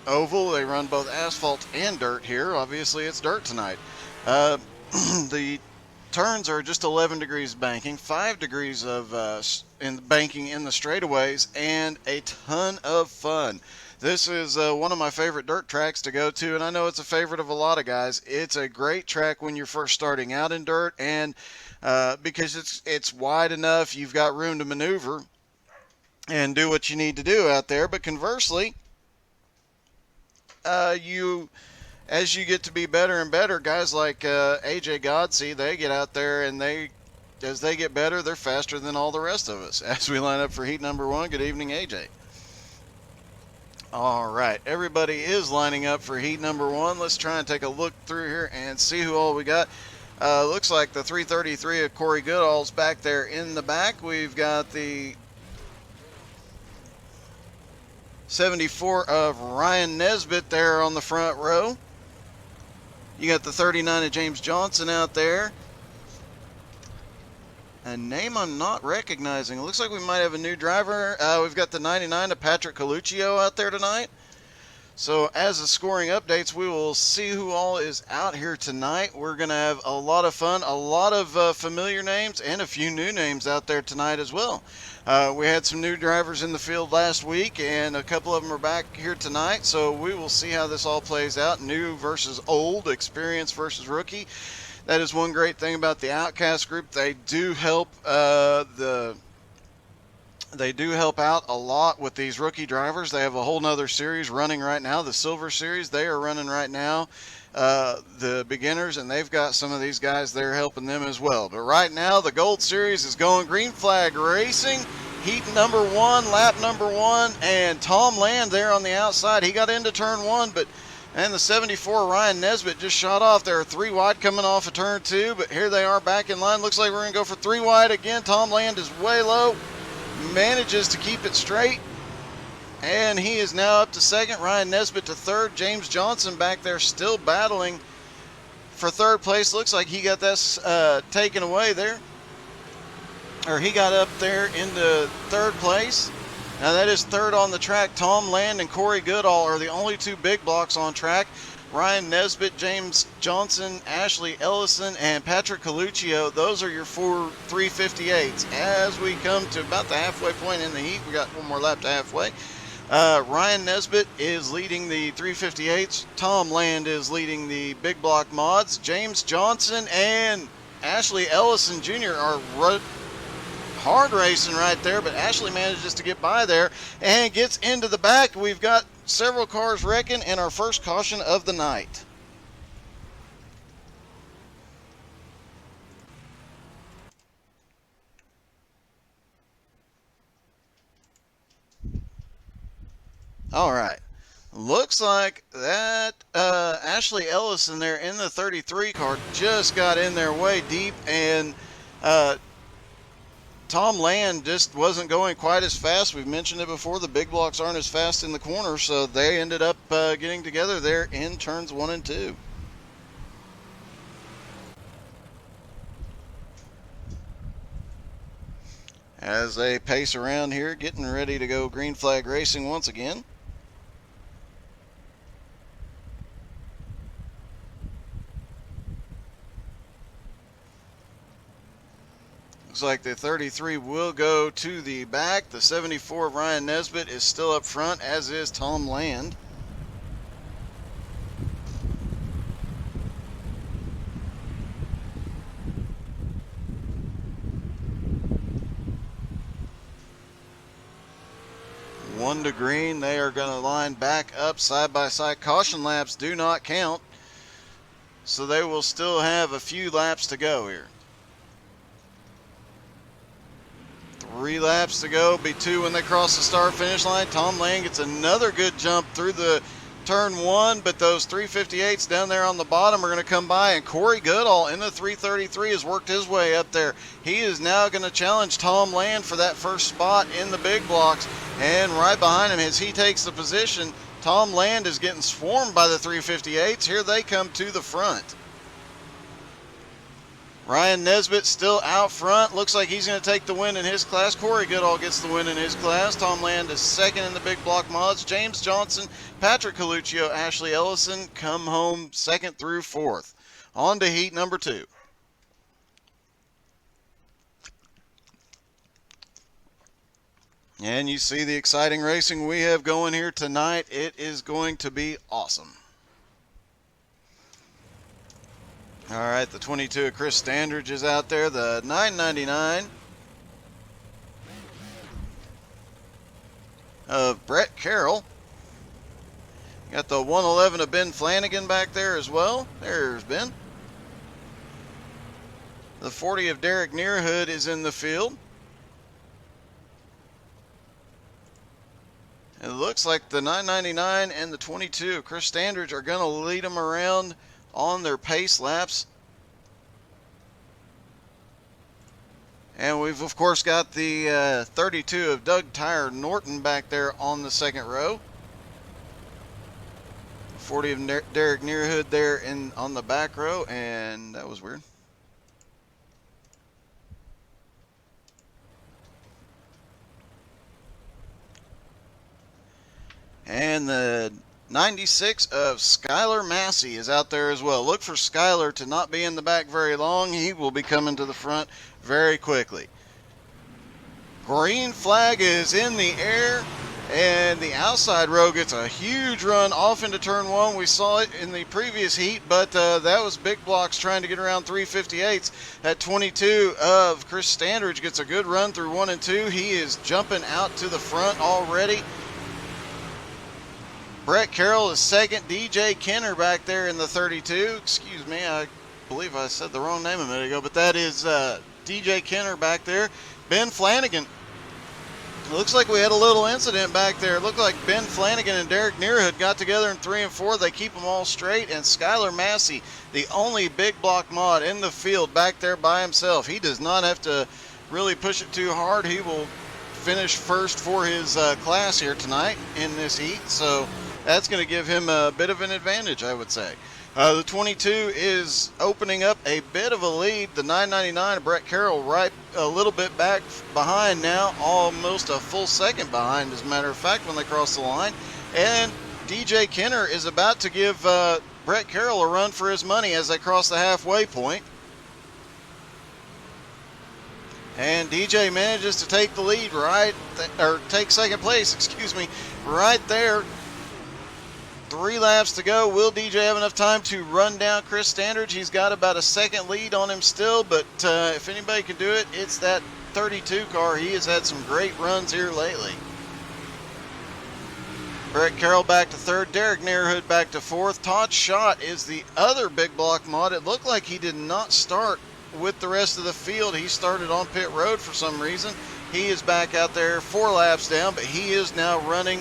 oval. They run both asphalt and dirt here. Obviously, it's dirt tonight. Uh, the turns are just 11 degrees banking, 5 degrees of in banking in the straightaways, and a ton of fun. This is one of my favorite dirt tracks to go to, and I know it's a favorite of a lot of guys. It's a great track when you're first starting out in dirt, and because it's wide enough, you've got room to maneuver and do what you need to do out there. But conversely, you as you get to be better and better, guys like AJ Godsey, they get out there and as they get better, they're faster than all the rest of us. As we line up for heat number 1, good evening, AJ. All right, everybody is lining up for heat number 1. Let's try and take a look through here and see who all we got. Looks like the 333 of Corey Goodall's back there in the back. We've got the 74 of Ryan Nesbitt there on the front row. You got the 39 of James Johnson out there. A name I'm not recognizing. It looks like we might have a new driver. We've got the 99 of Patrick Coluccio out there tonight. So as the scoring updates, we will see who all is out here tonight. We're going to have a lot of fun, a lot of familiar names, and a few new names out there tonight as well. We had some new drivers in the field last week, and a couple of them are back here tonight. So we will see how this all plays out. New versus old, experience versus rookie. That is one great thing about the Outcast group. They do help They do help out a lot with these rookie drivers. They have a whole nother series running right now, the Silver Series. They are running right now, the beginners, and they've got some of these guys there helping them as well. But right now, the Gold Series is going green flag racing. Heat number 1, lap number 1, and Tom Land there on the outside. He got into turn 1, and the 74 Ryan Nesbitt just shot off. There are 3 wide coming off of turn 2, but here they are back in line. Looks like we're going to go for 3 wide again. Tom Land is way low. Manages to keep it straight, and he is now up to second. Ryan Nesbitt to third. James Johnson back there still battling for third place. Looks like he got this taken away there, or he got up there into third place. Now that is third on the track. Tom Land and Corey Goodall are the only 2 big blocks on track. Ryan Nesbitt, James Johnson, Ashley Ellison, and Patrick Coluccio. Those are your 4 358s. As we come to about the halfway point in the heat, we got one more lap to halfway. Ryan Nesbitt is leading the 358s. Tom Land is leading the big block mods. James Johnson and Ashley Ellison Jr. are hard racing right there, but Ashley manages to get by there and gets into the back. We've got several cars wrecking and our first caution of the night. All right. Looks like that Ashley Ellison there in the 33 car just got in there way deep, and Tom Land just wasn't going quite as fast. We've mentioned it before. The big blocks aren't as fast in the corner, so they ended up getting together there in turns 1 and 2. As they pace around here, getting ready to go green flag racing once again. Looks like the 33 will go to the back. The 74 of Ryan Nesbitt is still up front, as is Tom Land. One to green. They are going to line back up side by side. Caution laps do not count, so they will still have a few laps to go here. 3 laps to go, be 2 when they cross the start finish line. Tom Land gets another good jump through the turn 1, but those 358s down there on the bottom are going to come by, and Corey Goodall in the 333 has worked his way up there. He is now going to challenge Tom Land for that first spot in the big blocks, and right behind him as he takes the position, Tom Land is getting swarmed by the 358s. Here they come to the front. Ryan Nesbitt still out front. Looks like he's going to take the win in his class. Corey Goodall gets the win in his class. Tom Land is second in the big block mods. James Johnson, Patrick Coluccio, Ashley Ellison come home second through fourth. On to heat number 2. And you see the exciting racing we have going here tonight. It is going to be awesome. All right, the 22 of Chris Standridge is out there. The 999 of Brett Carroll. Got the 111 of Ben Flanagan back there as well. There's Ben. The 40 of Derek Nearhood is in the field. It looks like the 999 and the 22 of Chris Standridge are going to lead them around on their pace laps. And we've of course got the 32 of Doug Tyre Norton back there on the second row. 40 of Derek Nearhood there on the back row, and that was weird. And the 96 of Skylar Massey is out there as well. Look for Skylar to not be in the back very long. He will be coming to the front very quickly. Green flag is in the air, and the outside row gets a huge run off into turn 1. We saw it in the previous heat, but that was big blocks trying to get around 358s. At 22 of Chris Standridge gets a good run through 1 and 2. He is jumping out to the front already. Brett Carroll is second. DJ Kenner back there in the 32. Excuse me, I believe I said the wrong name a minute ago, but that is DJ Kenner back there. Ben Flanagan. Looks like we had a little incident back there. It looked like Ben Flanagan and Derek Nearhood got together in 3 and 4. They keep them all straight. And Skylar Massey, the only big block mod in the field back there by himself. He does not have to really push it too hard. He will finish first for his class here tonight in this heat. So that's going to give him a bit of an advantage, I would say. The 22 is opening up a bit of a lead. The 999 of Brett Carroll right a little bit back behind now, almost a full second behind, as a matter of fact, when they cross the line. And DJ Kenner is about to give Brett Carroll a run for his money as they cross the halfway point. And DJ manages to take the lead or take second place, excuse me, right there. 3 laps to go. Will DJ have enough time to run down Chris Standridge? He's got about a second lead on him still, but if anybody can do it, it's that 32 car. He has had some great runs here lately. Brett Carroll back to third. Derek Nearhood back to fourth. Todd Schott is the other big block mod. It looked like he did not start with the rest of the field. He started on pit road for some reason. He is back out there 4 laps down, but he is now running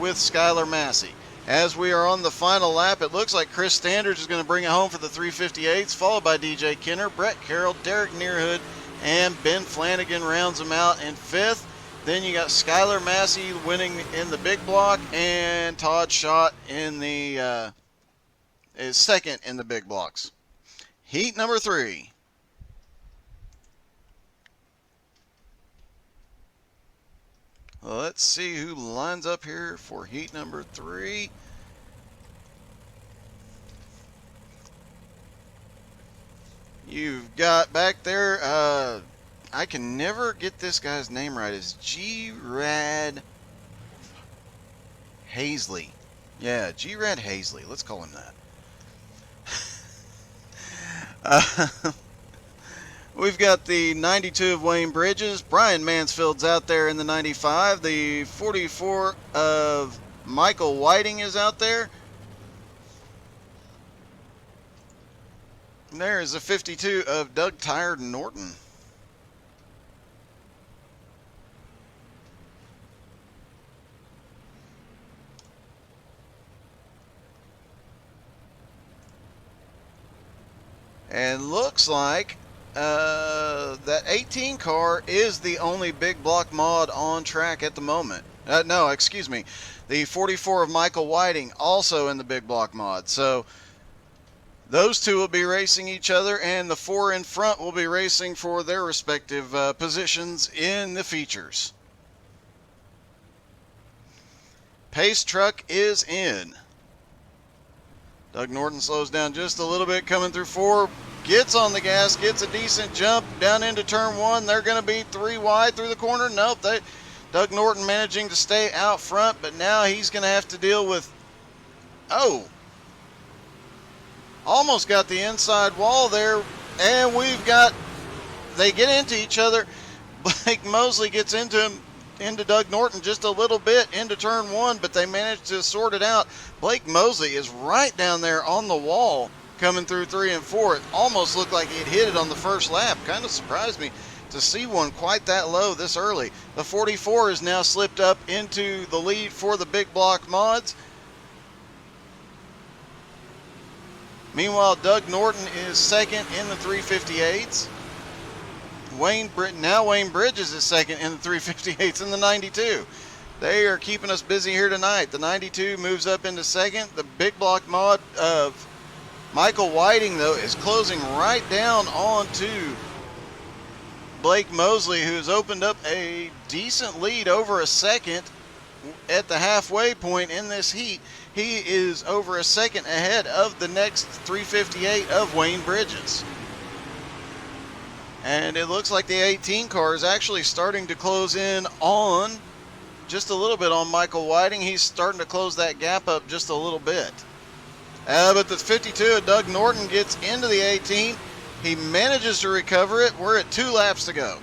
with Skylar Massey. As we are on the final lap, it looks like Chris Standridge is going to bring it home for the 358s, followed by DJ Kenner, Brett Carroll, Derek Nearhood, and Ben Flanagan rounds them out in 5th. Then you got Skylar Massey winning in the big block, and Todd Schott in the is second in the big blocks. Heat number 3. Let's see who lines up here for heat number 3. You've got back there, I can never get this guy's name right. It's G-Rad Hazley. Yeah, G-Rad Hazley. Let's call him that. We've got the 92 of Wayne Bridges. Brian Mansfield's out there in the 95. The 44 of Michael Whiting is out there. And there is a 52 of Doug Tyre Norton. And looks like that 18 car is the only big block mod on track at the moment. No, excuse me. The 44 of Michael Whiting also in the big block mod. So Those two will be racing each other, and the 4 in front will be racing for their respective positions in the features. Pace truck is in. Doug Norton slows down just a little bit coming through 4. Gets on the gas, gets a decent jump down into turn 1. They're going to be 3 wide through the corner. Nope, Doug Norton managing to stay out front, but now he's going to have to deal with, almost got the inside wall there, and they get into each other. Blake Mosley gets into Doug Norton just a little bit into turn 1, but they managed to sort it out. Blake Mosley is right down there on the wall coming through 3 and 4. It almost looked like he'd hit it on the first lap. Kind of surprised me to see one quite that low this early. The 44 is now slipped up into the lead for the big block mods. Meanwhile, Doug Norton is second in the 358s. Wayne Bridges is second in the 358s in the 92. They are keeping us busy here tonight. The 92 moves up into second. The big block mod of Michael Whiting, though, is closing right down onto Blake Mosley, who's opened up a decent lead over a second at the halfway point in this heat. He is over a second ahead of the next 358 of Wayne Bridges. And it looks like the 18 car is actually starting to close in on just a little bit on Michael Whiting. He's starting to close that gap up just a little bit. But the 52 of Doug Norton gets into the 18. He manages to recover it. We're at 2 laps to go.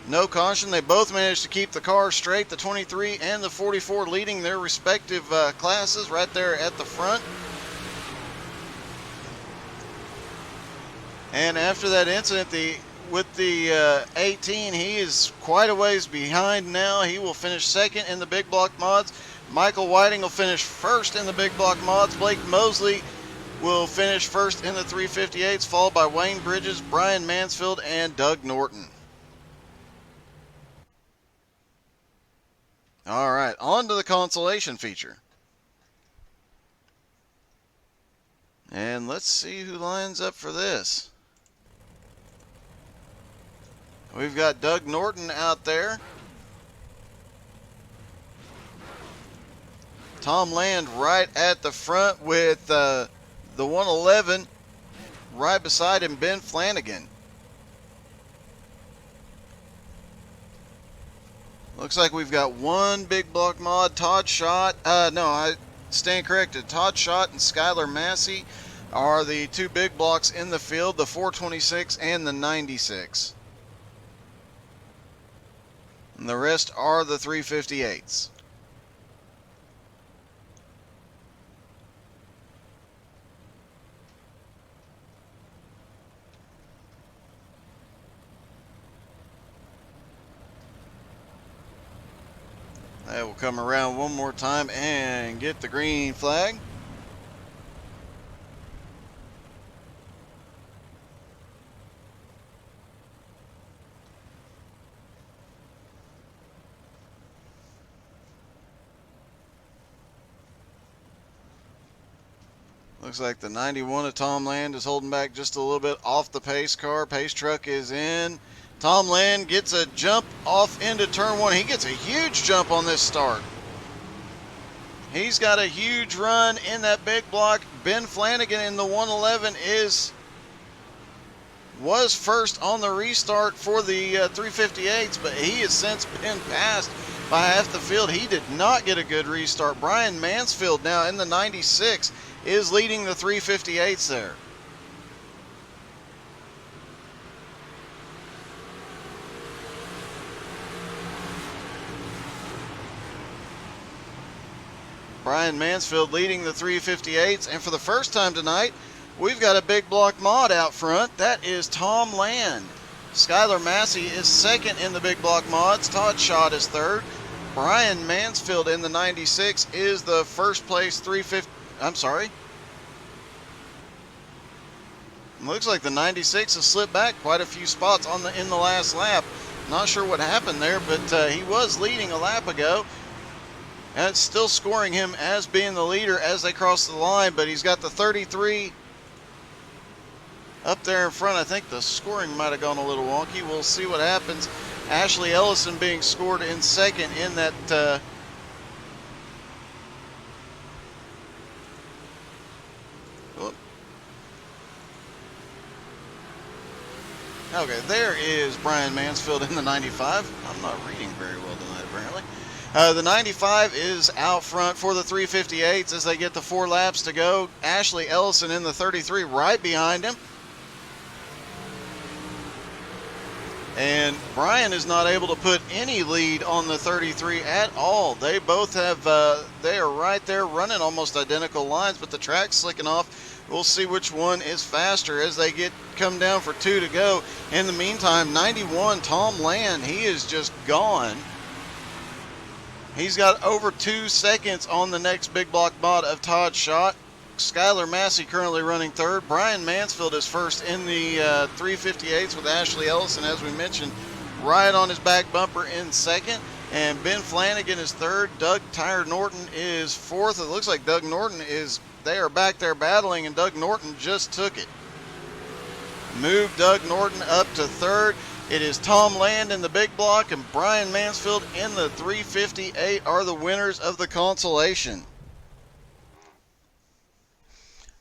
No caution. They both managed to keep the car straight. The 23 and the 44 leading their respective classes right there at the front. And after that incident, with the 18, he is quite a ways behind now. He will finish second in the big block mods. Michael Whiting will finish first in the big block mods. Blake Mosley will finish first in the 358s, followed by Wayne Bridges, Brian Mansfield, and Doug Norton. All right, on to the consolation feature. And let's see who lines up for this. We've got Doug Norton out there. Tom Land right at the front with the 111 right beside him, Ben Flanagan. Looks like we've got one big block mod. Todd Schott. No, I stand corrected. Todd Schott and Skylar Massey are the 2 big blocks in the field, the 426 and the 96. And the rest are the 358s. That will come around one more time and get the green flag. Looks like the 91 of Tom Land is holding back just a little bit off the pace car. Pace truck is in. Tom Land gets a jump off into turn 1. He gets a huge jump on this start. He's got a huge run in that big block. Ben Flanagan in the 111 was first on the restart for the 358s, but he has since been passed by half the field. He did not get a good restart. Brian Mansfield now in the 96 is leading the 358s there. Brian Mansfield leading the 358s, and for the first time tonight, we've got a big block mod out front. That is Tom Land. Skylar Massey is second in the big block mods. Todd Schott is third. Brian Mansfield in the 96 is the first place 350. I'm sorry. Looks like the 96 has slipped back quite a few spots in the last lap. Not sure what happened there, but he was leading a lap ago. And it's still scoring him as being the leader as they cross the line, but he's got the 33 up there in front. I think the scoring might have gone a little wonky. We'll see what happens. Ashley Ellison being scored in second in that okay, there is Brian Mansfield in the 95. I'm not reading very well tonight, apparently. The 95 is out front for the 358s as they get the 4 laps to go. Ashley Ellison in the 33 right behind him. And Brian is not able to put any lead on the 33 at all. They both have, they are right there running almost identical lines, but the track's slicking off. We'll see which one is faster as they come down for 2 to go. In the meantime, 91, Tom Land, he is just gone. He's got over 2 seconds on the next big block mod of Todd Schott. Skylar Massey currently running third. Brian Mansfield is first in the 358s with Ashley Ellison, as we mentioned, right on his back bumper in second. And Ben Flanagan is third. Doug Tyre Norton is fourth. It looks like Doug Norton they are back there battling, and Doug Norton just took it. Moved Doug Norton up to third. It is Tom Land in the big block and Brian Mansfield in the 358 are the winners of the consolation.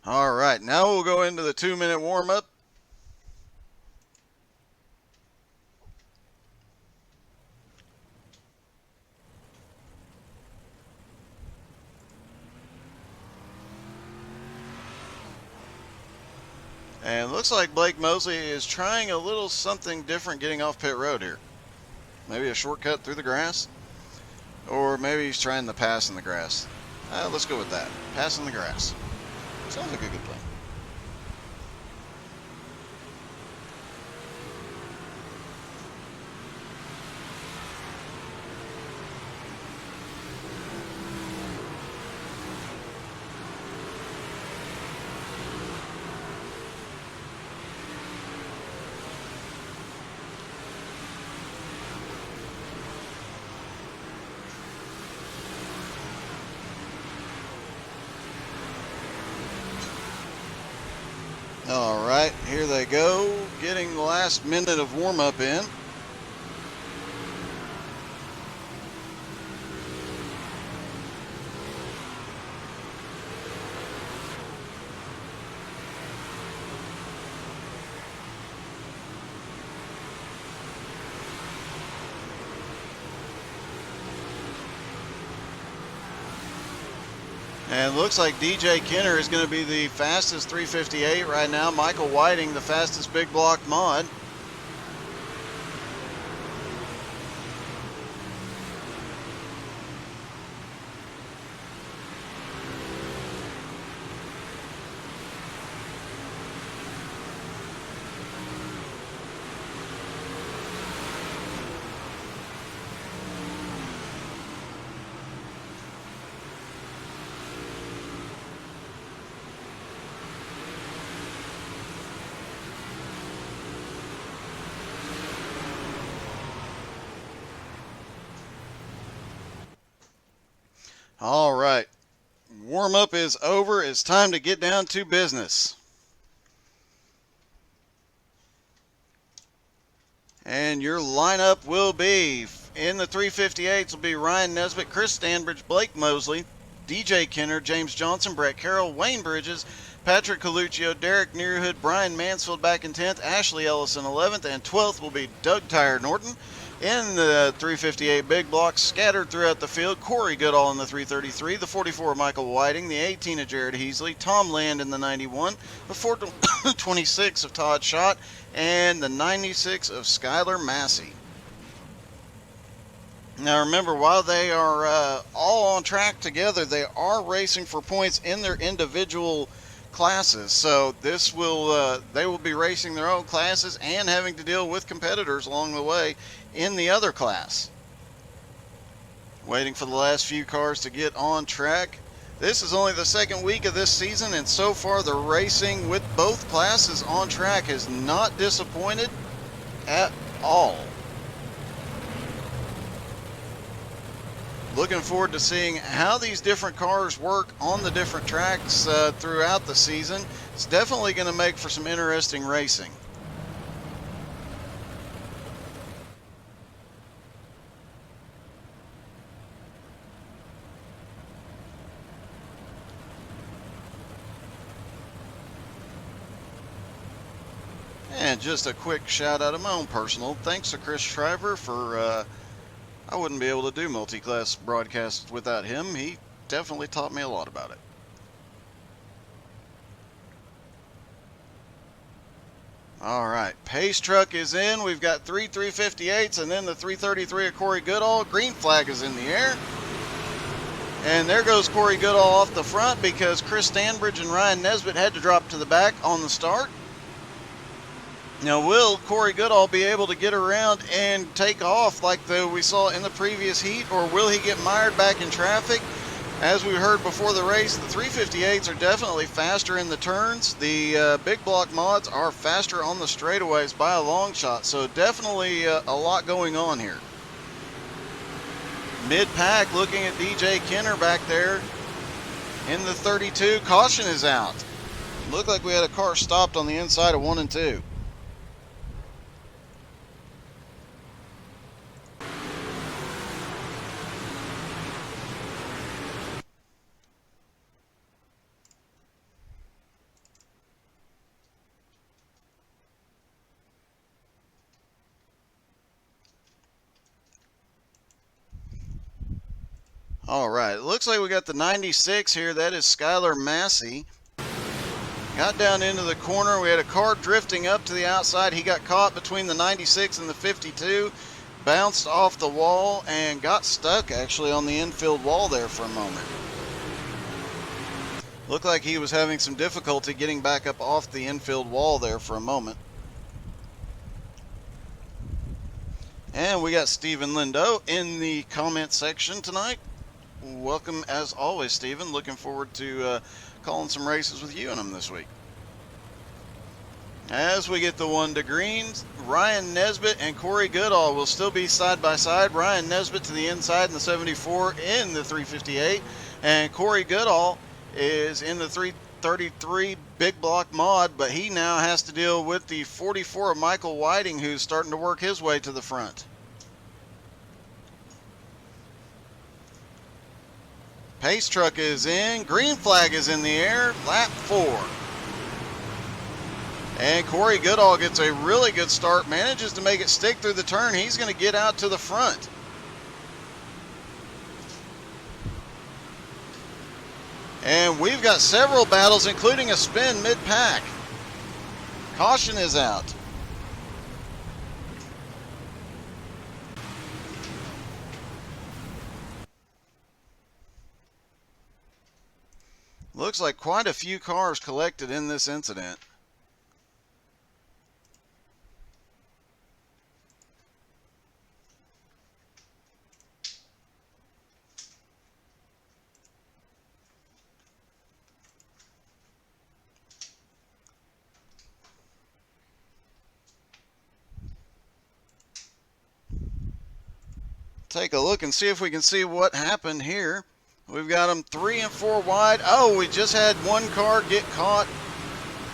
All right, now we'll go into the 2-minute warm-up. And it looks like Blake Mosley is trying a little something different getting off pit road here. Maybe a shortcut through the grass? Or maybe he's trying the pass in the grass. Let's go with that. Pass in the grass. Sounds like a good plan. All right, here they go, getting the last minute of warm-up in. And it looks like DJ Kenner is going to be the fastest 358 right now. Michael Whiting, the fastest big block mod. All right, warm-up is over. It's time to get down to business. And your lineup will be, in the 358s will be Ryan Nesbitt, Chris Stanbridge, Blake Mosley, DJ Kenner, James Johnson, Brett Carroll, Wayne Bridges, Patrick Coluccio, Derek Nearhood, Brian Mansfield back in 10th, Ashley Ellison 11th, and 12th will be Doug Tyre Norton. In the 358 big block, scattered throughout the field, Corey Goodall in the 333, the 44 Michael Whiting, the 18 of Jared Heasley, Tom Land in the 91, the 426 of Todd Schott, and the 96 of Skylar Massey. Now remember, while they are all on track together, they are racing for points in their individual classes. So this will they will be racing their own classes and having to deal with competitors along the way in the other class. Waiting for the last few cars to get on track. This is only the second week of this season, and so far the racing with both classes on track has not disappointed at all. Looking forward to seeing how these different cars work on the different tracks throughout the season. It's definitely going to make for some interesting racing. And just a quick shout out of my own personal thanks to Chris Shriver for I wouldn't be able to do multi-class broadcasts without him. He definitely taught me a lot about it. All right, pace truck is in. We've got 358s and then the 333 of Corey Goodall. Green flag is in the air. And there goes Corey Goodall off the front because Chris Stanbridge and Ryan Nesbitt had to drop to the back on the start. Now, will Corey Goodall be able to get around and take off like we saw in the previous heat, or will he get mired back in traffic? As we heard before the race, the 358s are definitely faster in the turns. The big block mods are faster on the straightaways by a long shot, so definitely a lot going on here. Mid-pack, looking at DJ Kenner back there in the 32. Caution is out. Looked like we had a car stopped on the inside of 1 and 2. All right, it looks like we got the 96 here. That is Skylar Massey. Got down into the corner. We had a car drifting up to the outside. He got caught between the 96 and the 52, bounced off the wall, and got stuck actually on the infield wall there for a moment. Looked like he was having some difficulty getting back up off the infield wall there for a moment. And we got Stephen Lindo in the comment section tonight. Welcome as always, Stephen. Looking forward to calling some races with you and them this week. As we get the 1 to greens, Ryan Nesbitt and Corey Goodall will still be side by side. Ryan Nesbitt to the inside in the 74 in the 358, and Corey Goodall is in the 333 big block mod, but he now has to deal with the 44 of Michael Whiting, who's starting to work his way to the front. Pace truck is in. Green flag is in the air. Lap 4. And Corey Goodall gets a really good start. Manages to make it stick through the turn. He's going to get out to the front. And we've got several battles, including a spin mid-pack. Caution is out. Looks like quite a few cars collected in this incident. Take a look and see if we can see what happened here. We've got them 3 and 4 wide. Oh, we just had one car get caught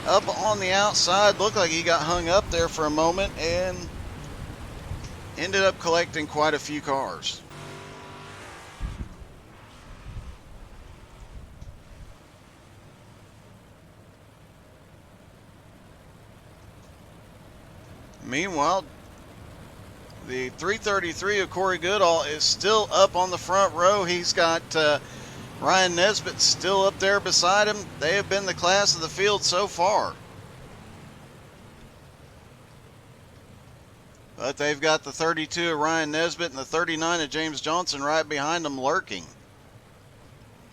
up on the outside. Looked like he got hung up there for a moment and ended up collecting quite a few cars. Meanwhile, the 333 of Corey Goodall is still up on the front row. He's got Ryan Nesbitt still up there beside him. They have been the class of the field so far. But they've got the 32 of Ryan Nesbitt and the 39 of James Johnson right behind them lurking.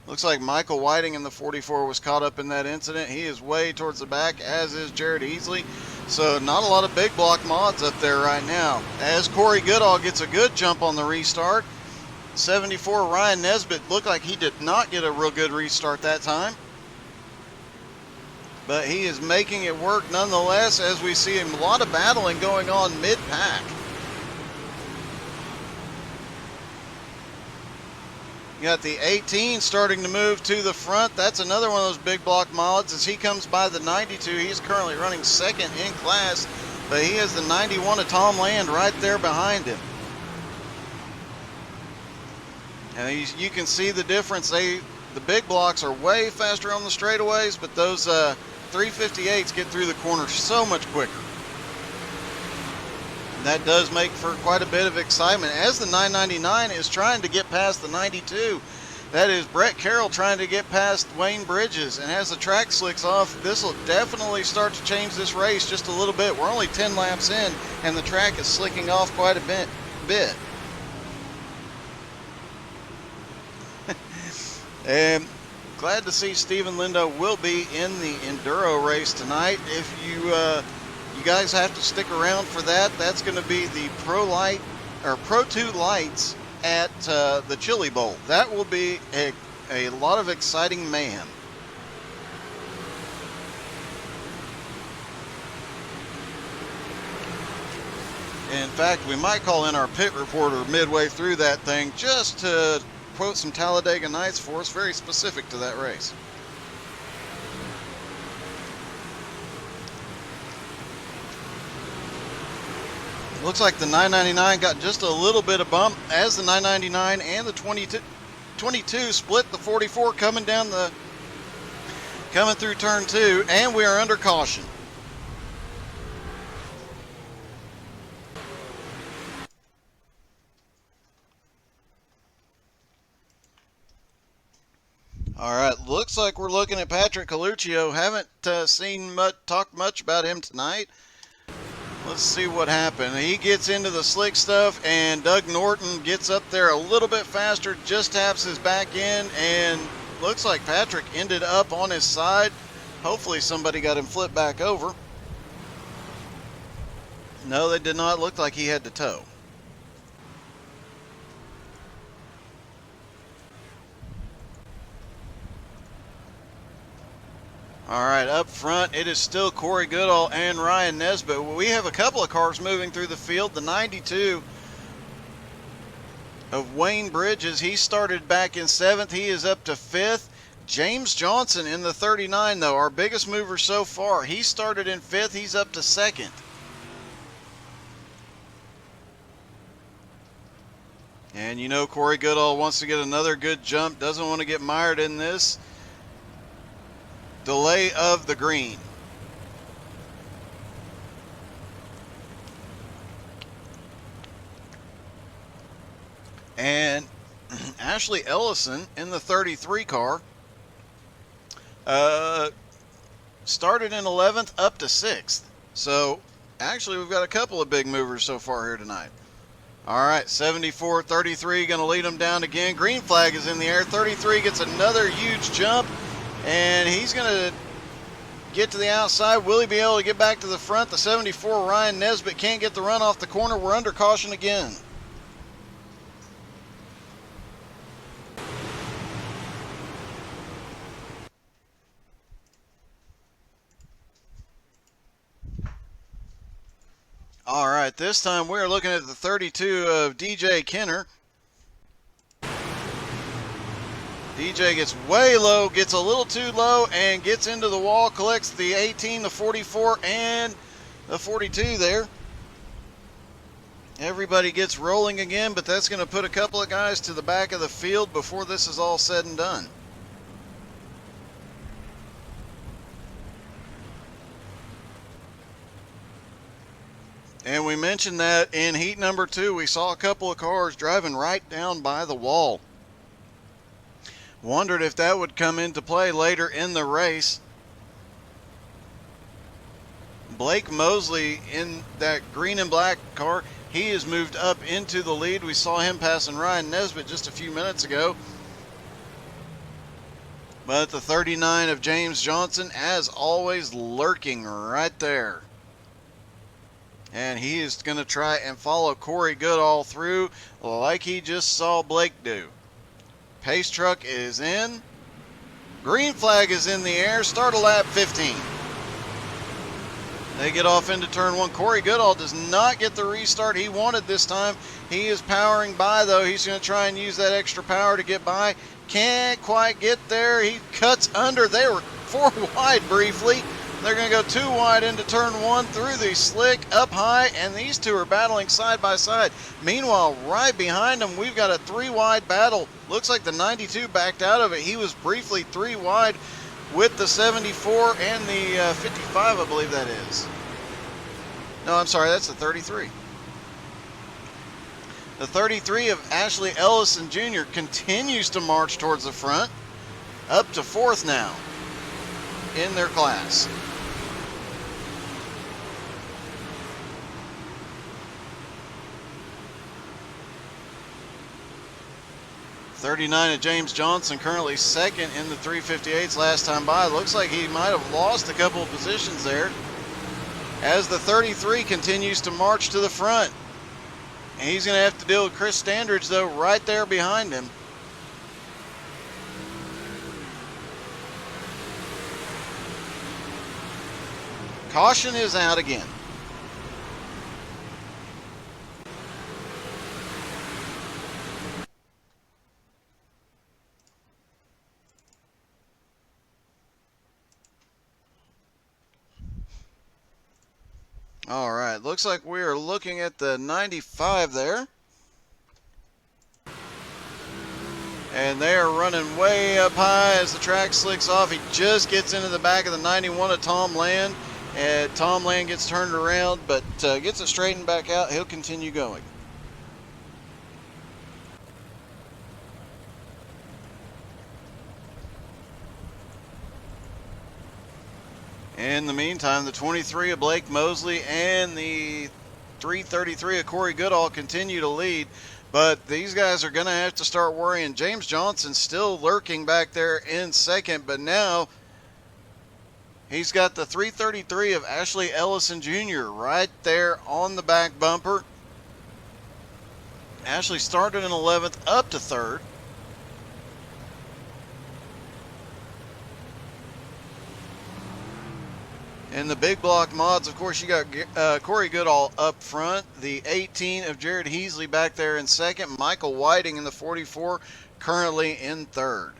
Looks like Michael Whiting in the 44 was caught up in that incident. He is way towards the back, as is Jared Easley. So not a lot of big block mods up there right now. As Corey Goodall gets a good jump on the restart. 74 Ryan Nesbitt looked like he did not get a real good restart that time. But he is making it work nonetheless, as we see a lot of battling going on mid-pack. got the 18 starting to move to the front. That's another one of those big block mods as he comes by the 92. He's currently running second in class, but he has the 91 of Tom Land right there behind him. And you can see the difference. The big blocks are way faster on the straightaways, but those 358s get through the corner so much quicker. And that does make for quite a bit of excitement as the 999 is trying to get past the 92. That is Brett Carroll trying to get past Wayne Bridges, and as the track slicks off, this will definitely start to change this race just a little bit. We're only 10 laps in, and the track is slicking off quite a bit. And glad to see Stephen Lindo will be in the Enduro race tonight. If you guys have to stick around for that, that's going to be the Pro 2 Lights at the Chili Bowl. That will be a lot of exciting mayhem. In fact, we might call in our pit reporter midway through that thing just to quote some Talladega Nights for us, very specific to that race. Looks like the 999 got just a little bit of bump as the 999 and the 22 split the 44 coming through turn 2, and we are under caution. All right, looks like we're looking at Patrick Coluccio. Haven't talked much about him tonight. Let's see what happened. He gets into the slick stuff, and Doug Norton gets up there a little bit faster, just taps his back end, and looks like Patrick ended up on his side. Hopefully somebody got him flipped back over. No, they did not look like he had to tow. All right, up front, it is still Corey Goodall and Ryan Nesbitt. We have a couple of cars moving through the field. The 92 of Wayne Bridges, he started back in 7th. He is up to 5th. James Johnson in the 39, though, our biggest mover so far. He started in 5th. He's up to 2nd. And you know Corey Goodall wants to get another good jump, doesn't want to get mired in this delay of the green. And Ashley Ellison in the 33 car started in 11th up to 6th. So actually we've got a couple of big movers so far here tonight. All right, 74, 33 going to lead them down again. Green flag is in the air. 33 gets another huge jump, and he's going to get to the outside. Will he be able to get back to the front? The 74, Ryan Nesbitt, can't get the run off the corner. We're under caution again. All right, this time we're looking at the 32 of DJ Kenner. DJ gets way low, gets a little too low, and gets into the wall, collects the 18, the 44, and the 42 there. Everybody gets rolling again, but that's going to put a couple of guys to the back of the field before this is all said and done. And we mentioned that in heat number 2, we saw a couple of cars driving right down by the wall. Wondered if that would come into play later in the race. Blake Mosley in that green and black car, he has moved up into the lead. We saw him passing Ryan Nesbitt just a few minutes ago. But the 39 of James Johnson, as always, lurking right there. And he is going to try and follow Corey Goodall through like he just saw Blake do. Pace truck is in. Green flag is in the air. Start of lap 15. They get off into turn one. Corey Goodall does not get the restart he wanted this time. He is powering by, though. He's going to try and use that extra power to get by. Can't quite get there. He cuts under. They were 4 wide briefly. They're going to go 2 wide into turn one through the slick up high, and these two are battling side by side. Meanwhile, right behind them, we've got a 3 wide battle. Looks like the 92 backed out of it. He was briefly 3 wide with the 74 and the 55, I believe that is. No, I'm sorry, that's the 33. The 33 of Ashley Ellison Jr. continues to march towards the front, up to 4th now in their class. '39 of James Johnson currently 2nd in the 358s last time by. Looks like he might have lost a couple of positions there as the 33 continues to march to the front. And he's going to have to deal with Chris Standridge, though, right there behind him. Caution is out again. All right, looks like we are looking at the 95 there. And they are running way up high as the track slicks off. He just gets into the back of the 91 of Tom Land. And Tom Land gets turned around, but gets it straightened back out. He'll continue going. In the meantime, the 23 of Blake Mosley and the 333 of Corey Goodall continue to lead, but these guys are going to have to start worrying. James Johnson still lurking back there in 2nd, but now he's got the 333 of Ashley Ellison Jr. right there on the back bumper. Ashley started in 11th, up to 3rd. In the big block mods, of course, you got Corey Goodall up front. The 18 of Jared Heasley back there in 2nd. Michael Whiting in the 44, currently in 3rd.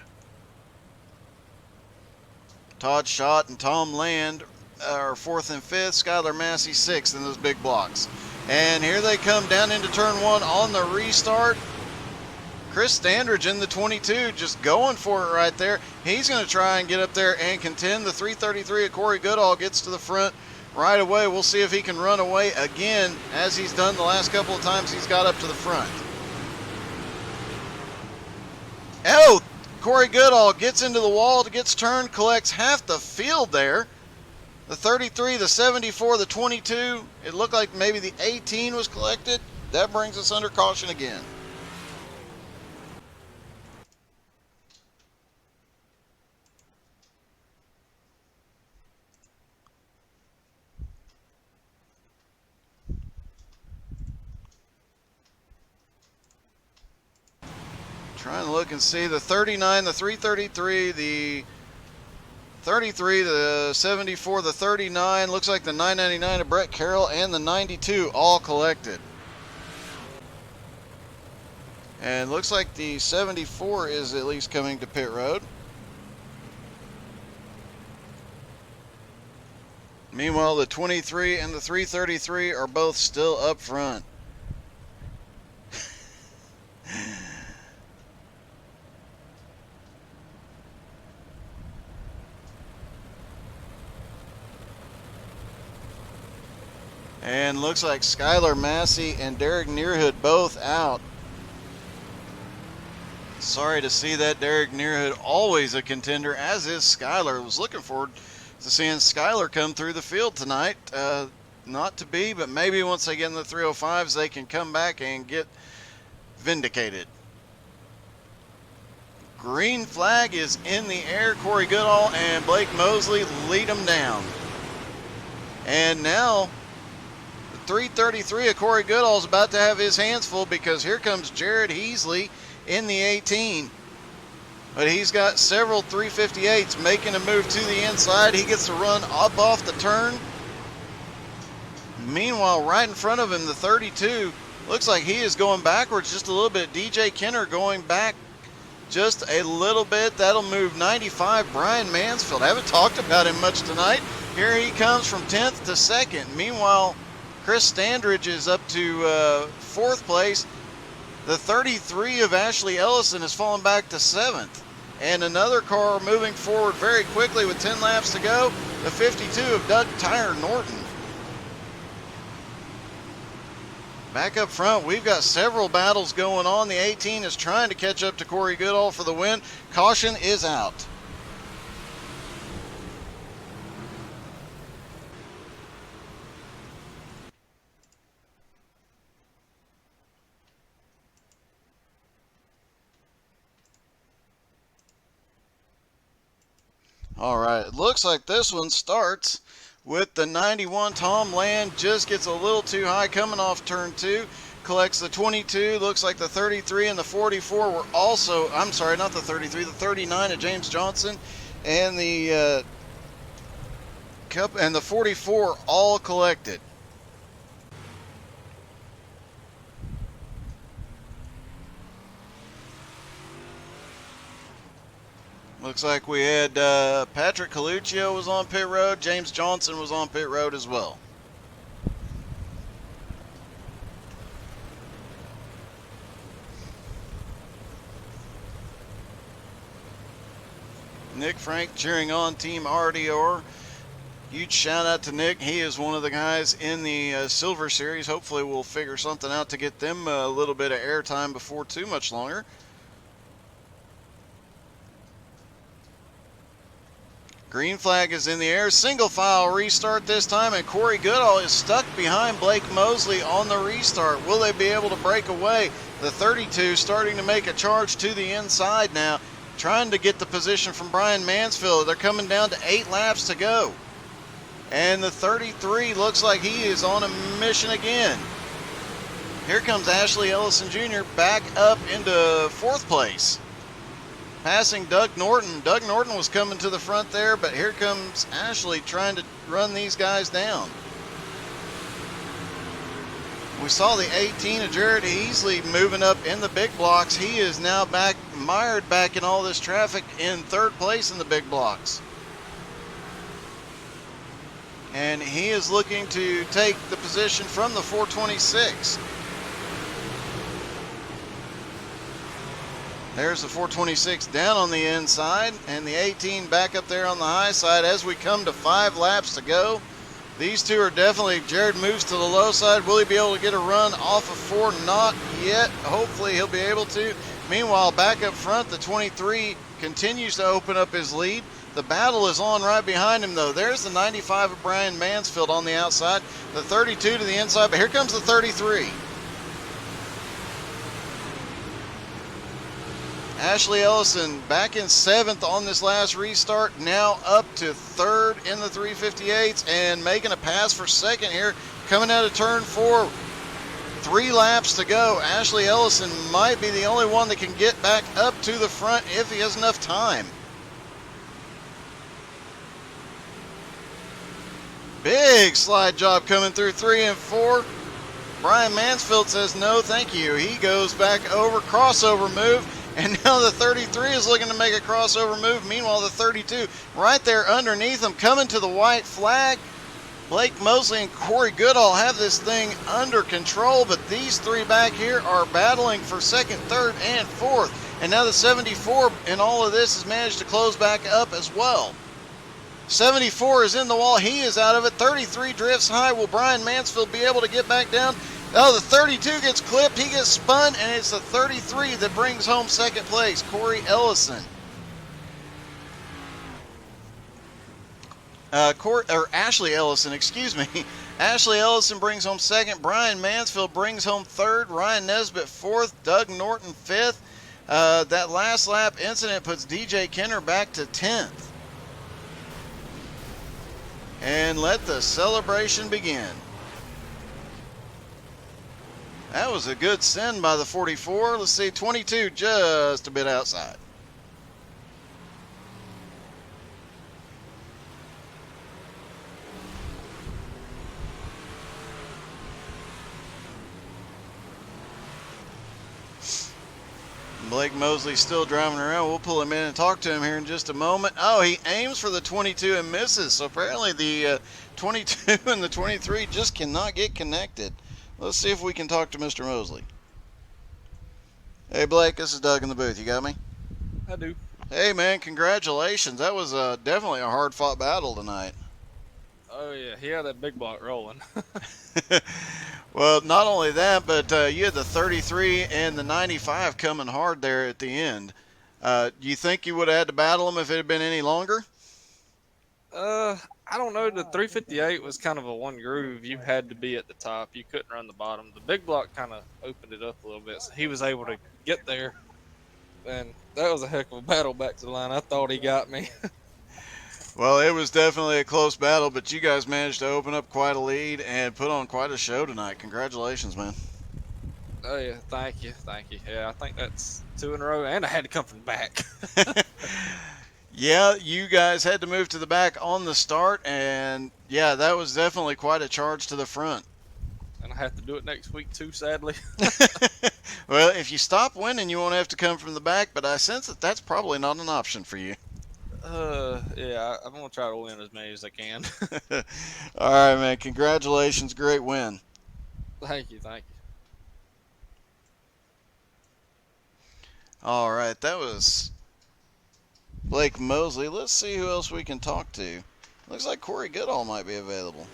Todd Schott and Tom Land are 4th and 5th. Skylar Massey 6th in those big blocks. And here they come down into turn one on the restart. Chris Standridge in the 22 just going for it right there. He's going to try and get up there and contend. The 333 of Corey Goodall gets to the front right away. We'll see if he can run away again as he's done the last couple of times he's got up to the front. Oh, Corey Goodall gets into the wall, gets turned, collects half the field there. The 33, the 74, the 22, it looked like maybe the 18 was collected. That brings us under caution again. Trying to look and see the 39, the 333, the 33, the 74, the 39. Looks like the 999 of Brett Carroll and the 92 all collected. And looks like the 74 is at least coming to pit road. Meanwhile, the 23 and the 333 are both still up front. And looks like Skylar Massey and Derek Nearhood both out. Sorry to see that. Derek Nearhood, always a contender, as is Skylar. Was looking forward to seeing Skylar come through the field tonight. Not to be, but maybe once they get in the 305s, they can come back and get vindicated. Green flag is in the air. Corey Goodall and Blake Mosley lead them down. And now 333 of Corey Goodall is about to have his hands full, because here comes Jared Heasley in the 18. But he's got several 358s making a move to the inside. He gets to run up off the turn. Meanwhile, right in front of him, the 32 looks like he is going backwards just a little bit. DJ Kenner going back just a little bit. That'll move 95, Brian Mansfield. I haven't talked about him much tonight. Here he comes from 10th to 2nd. Meanwhile, Chris Standridge is up to 4th place. The 33 of Ashley Ellison has fallen back to 7th. And another car moving forward very quickly with 10 laps to go. The 52 of Doug Tyre Norton. Back up front, we've got several battles going on. The 18 is trying to catch up to Corey Goodall for the win. Caution is out. All right, it looks like this one starts with the 91. Tom Land just gets a little too high coming off turn 2. Collects the 22. Looks like the 33 and the 44 were also, I'm sorry, not the 33, the 39 of James Johnson and the Cup and the 44 all collected. Looks like we had Patrick Coluccio was on pit road. James Johnson was on pit road as well. Nick Frank cheering on Team RDR. Huge shout out to Nick. He is one of the guys in the Silver Series. Hopefully we'll figure something out to get them a little bit of airtime before too much longer. Green flag is in the air. Single file restart this time, and Corey Goodall is stuck behind Blake Mosley on the restart. Will they be able to break away? The 32 starting to make a charge to the inside now, trying to get the position from Brian Mansfield. They're coming down to 8 laps to go. And the 33 looks like he is on a mission again. Here comes Ashley Ellison Jr. back up into 4th place, passing Doug Norton. Doug Norton was coming to the front there, but here comes Ashley trying to run these guys down. We saw the 18 of Jared Easley moving up in the big blocks. He is now mired back in all this traffic in 3rd place in the big blocks. And he is looking to take the position from the 426. There's the 426 down on the inside, and the 18 back up there on the high side as we come to 5 laps to go. These two are definitely, Jared moves to the low side. Will he be able to get a run off of 4? Not yet. Hopefully he'll be able to. Meanwhile, back up front, the 23 continues to open up his lead. The battle is on right behind him, though. There's the 95 of Brian Mansfield on the outside, the 32 to the inside, but here comes the 33. Ashley Ellison back in 7th on this last restart, now up to 3rd in the 358s and making a pass for 2nd here, coming out of turn 4. 3 laps to go. Ashley Ellison might be the only one that can get back up to the front if he has enough time. Big slide job coming through 3 and 4. Brian Mansfield says no thank you. He goes back over, crossover move, and now the 33 is looking to make a crossover move. Meanwhile, the 32 right there underneath him, coming to the white flag. Blake Mosley and Corey Goodall have this thing under control, but these 3 back here are battling for 2nd, 3rd, and 4th. And now the 74 in all of this has managed to close back up as well. 74 is in the wall. He is out of it. 33 drifts high. Will Brian Mansfield be able to get back down? Oh, the 32 gets clipped. He gets spun, and it's the 33 that brings home 2nd place, Corey Ellison. Ashley Ellison, excuse me. Ashley Ellison brings home 2nd. Brian Mansfield brings home 3rd. Ryan Nesbitt 4th. Doug Norton 5th. That last lap incident puts DJ Kenner back to 10th. And let the celebration begin. That was a good send by the 44. Let's see, 22 just a bit outside. Blake Mosley still driving around. We'll pull him in and talk to him here in just a moment. Oh, he aims for the 22 and misses. So apparently the 22 and the 23 just cannot get connected. Let's see if we can talk to Mr. Mosley. Hey, Blake, this is Doug in the booth. You got me? I do. Hey, man, congratulations. That was definitely a hard-fought battle tonight. Oh yeah, he had that big block rolling. Well, not only that, but you had the 33 and the 95 coming hard there at the end. Do you think you would have had to battle them if it had been any longer? I don't know. The 358 was kind of a one groove. You had to be at the top. You couldn't run the bottom. The big block kind of opened it up a little bit, so he was able to get there. And that was a heck of a battle back to the line. I thought he got me. Well, it was definitely a close battle, but you guys managed to open up quite a lead and put on quite a show tonight. Congratulations, man. Oh yeah, thank you, thank you. Yeah, I think that's two in a row, and I had to come from the back. Yeah, you guys had to move to the back on the start, and yeah, that was definitely quite a charge to the front. And I have to do it next week too, sadly. Well, if you stop winning, you won't have to come from the back, but I sense that that's probably not an option for you. Yeah, I'm gonna try to win as many as I can. All right, man. Congratulations. Great win. Thank you, thank you. All right, that was Blake Mosley. Let's see who else we can talk to. Looks like Corey Goodall might be available.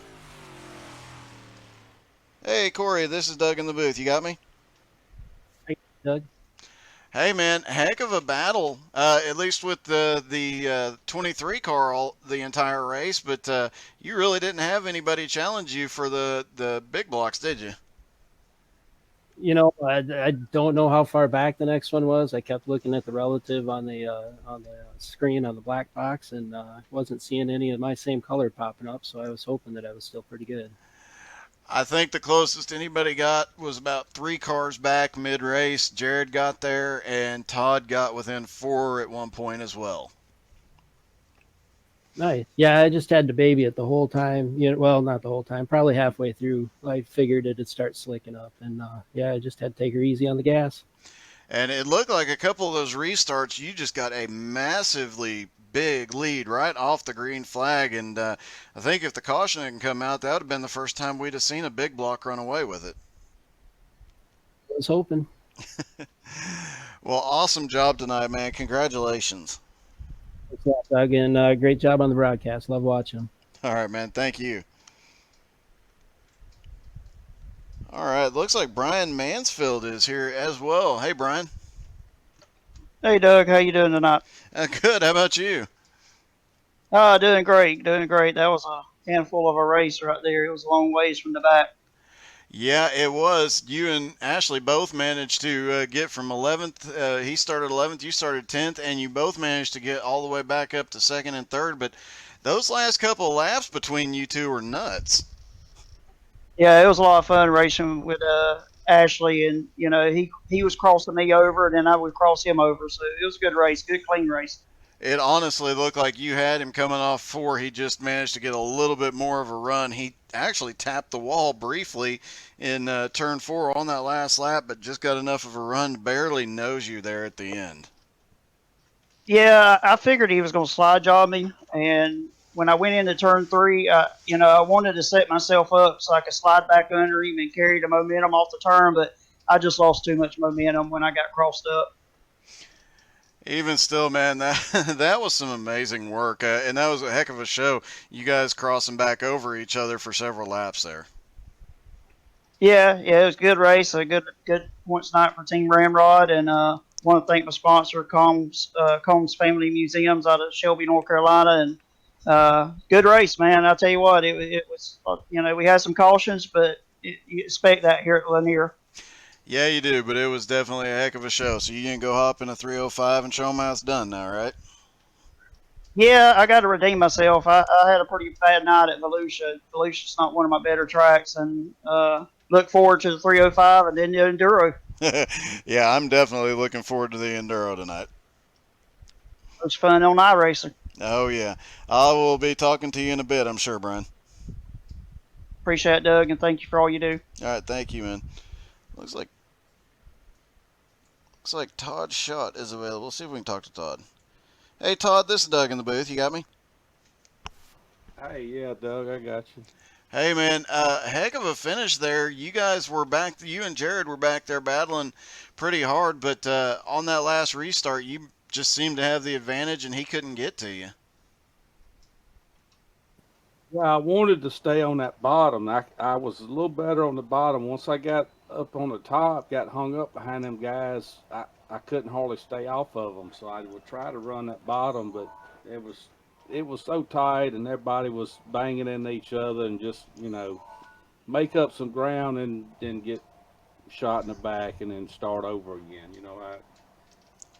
Hey, Corey, this is Doug in the booth. You got me? Hey, Doug. Hey, man, heck of a battle. At least with the 23 car the entire race, but you really didn't have anybody challenge you for the big blocks, did you? I don't know how far back the next one was. I kept looking at the relative on the screen on the black box, and wasn't seeing any of my same color popping up. So I was hoping that I was still pretty good. I think the closest anybody got was about 3 cars back mid race. Jared got there, and Todd got within 4 at one point as well. Nice. Yeah, I just had to baby it the whole time. Well, not the whole time. Probably halfway through, I figured it'd start slicking up, and yeah, I just had to take her easy on the gas. And it looked like a couple of those restarts, you just got a massively big lead right off the green flag. And I think if the caution hadn't come out, that would have been the first time we'd have seen a big block run away with it. I was hoping. Well, awesome job tonight, man. Congratulations. Thanks a lot, Doug, and great job on the broadcast. Love watching them. All right, man. Thank you. All right. Looks like Brian Mansfield is here as well. Hey, Brian. Hey Doug, how you doing tonight? Good. How about you? Doing great, doing great. That was a handful of a race right there. It was a long ways from the back. Yeah, it was. You and Ashley both managed to get from 11th. He started 11th, you started 10th, and you both managed to get all the way back up to second and third. But those last couple of laps between you two were nuts. Yeah, it was a lot of fun racing with Ashley, and he was crossing me over, and then I would cross him over. So it was a good race, good clean race. It honestly looked like you had him coming off 4. He just managed to get a little bit more of a run. He actually tapped the wall briefly in turn 4 on that last lap, but just got enough of a run to barely nose you there at the end. Yeah, I figured he was going to slide job me, and when I went into turn 3, I wanted to set myself up so I could slide back under him and carry the momentum off the turn, but I just lost too much momentum when I got crossed up. Even still, man, that that was some amazing work, and that was a heck of a show. You guys crossing back over each other for several laps there. Yeah, it was a good race, a good points night for Team Ramrod, and want to thank my sponsor, Combs Family Museums out of Shelby, North Carolina, and good race, man. I'll tell you what, it was, we had some cautions, but you expect that here at Lanier. Yeah, you do, but it was definitely a heck of a show. So you can go hop in a 305 and show them how it's done now, right? Yeah, I got to redeem myself. I had a pretty bad night at Volusia. Volusia's not one of my better tracks, and look forward to the 305 and then the Enduro. Yeah, I'm definitely looking forward to the Enduro tonight. It was fun on iRacing. Oh, yeah. I will be talking to you in a bit, I'm sure, Brian. Appreciate it, Doug, and thank you for all you do. All right, thank you, man. Looks like Looks like Todd Schott is available. Let's see if we can talk to Todd. Hey, Todd, this is Doug in the booth. You got me? Hey, yeah, Doug, I got you. Hey, man, heck of a finish there. You guys were back, you and Jared were back there battling pretty hard, but on that last restart, you just seemed to have the advantage and he couldn't get to you. Yeah, I wanted to stay on that bottom. I was a little better on the bottom. Once I got up on the top, got hung up behind them guys, I couldn't hardly stay off of them. So I would try to run that bottom, but it was it was so tight, and everybody was banging into each other, and just make up some ground and then get shot in the back, and then start over again.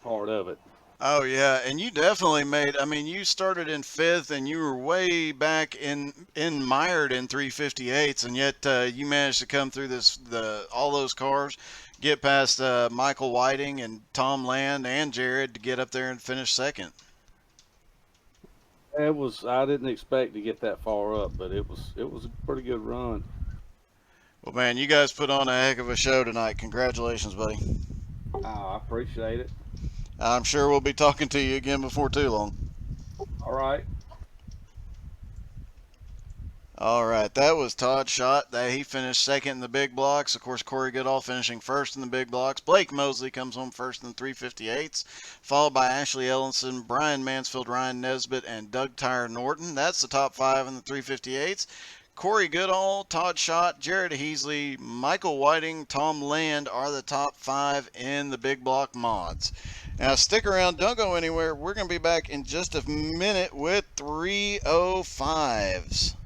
Part of it. Oh yeah, and you definitely made. I mean, you started in fifth, and you were way back in mired in 358s, and yet you managed to come through the all those cars, get past Michael Whiting and Tom Land and Jared to get up there and finish second. It was. I didn't expect to get that far up, but it was a pretty good run. Well, man, you guys put on a heck of a show tonight. Congratulations, buddy. Oh, I appreciate it. I'm sure we'll be talking to you again before too long. All right. All right, that was Todd Schott. That he finished second in the big blocks. Of course, Corey Goodall finishing first in the big blocks. Blake Mosley comes home first in the 358s, followed by Ashley Ellenson, Brian Mansfield, Ryan Nesbitt, and Doug Tyre Norton. That's the top five in the 358s. Corey Goodall, Todd Schott, Jared Heasley, Michael Whiting, Tom Land are the top five in the big block mods. Now stick around, don't go anywhere. We're going to be back in just a minute with 305s.